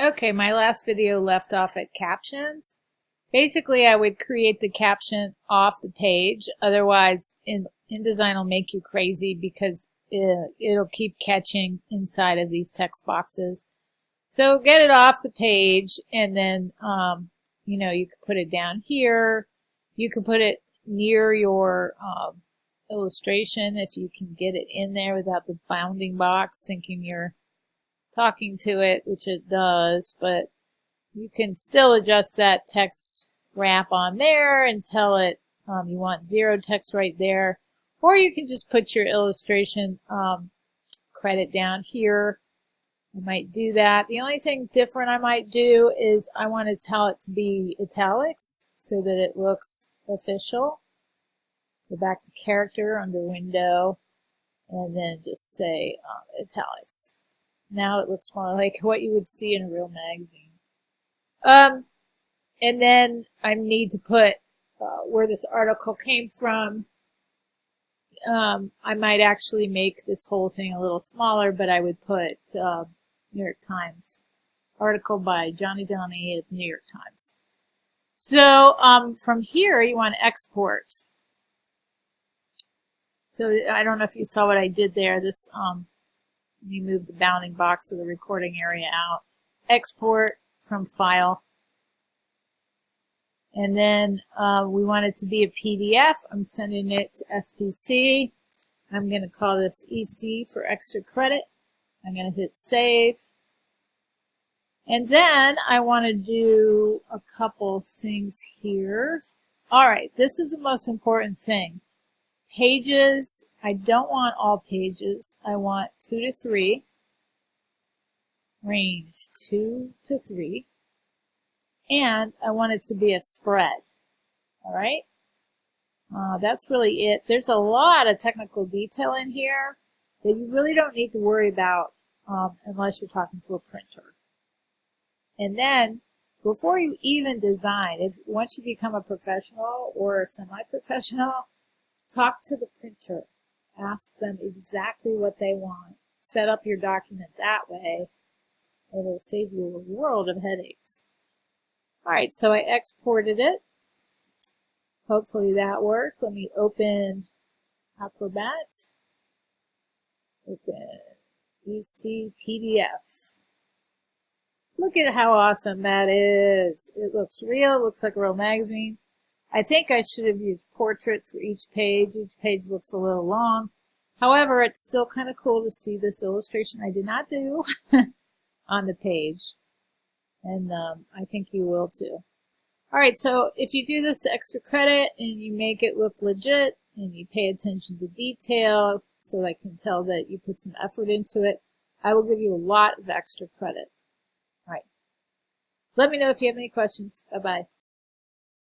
Okay, my last video left off at captions. Basically, I would create the caption off the page. Otherwise, InDesign will make you crazy because it'll keep catching inside of these text boxes. So get it off the page, and then you could put it down here. You could put it near your illustration if you can get it in there without the bounding box thinking you're talking to it, which it does, but you can still adjust that text wrap on there and tell it you want zero text right there, or you can just put your illustration credit down here. I might do that. The only thing different I might do is I want to tell it to be italics so that it looks official. Go back to character under window and then just say italics. Now it looks more like what you would see in a real magazine. And then I need to put where this article came from. I might actually make this whole thing a little smaller, but I would put New York Times. Article by Johnny Johnny at New York Times. So from here you want to export. So I don't know if you saw what I did there. This let me move the bounding box of the recording area out. Export from file. And then we want it to be a PDF. I'm sending it to SPC. I'm going to call this EC for extra credit. I'm going to hit save. And then I want to do a couple things here. All right, this is the most important thing. Pages, I don't want all pages. I want 2 to 3. Range 2 to 3. And I want it to be a spread. All right? That's really it. There's a lot of technical detail in here that you really don't need to worry about unless you're talking to a printer. And then, before you even design, once you become a professional or a semi-professional, talk to the printer. Ask them exactly what they want. Set up your document that way. It'll save you a world of headaches. Alright, so I exported it. Hopefully that worked. Let me open Acrobat. Open EC PDF. Look at how awesome that is. It looks real. It looks like a real magazine. I think I should have used portrait for each page. Each page looks a little long. However, it's still kind of cool to see this illustration I did not do on the page. And I think you will too. Alright, so if you do this extra credit and you make it look legit and you pay attention to detail so I can tell that you put some effort into it, I will give you a lot of extra credit. Alright. Let me know if you have any questions. Bye-bye.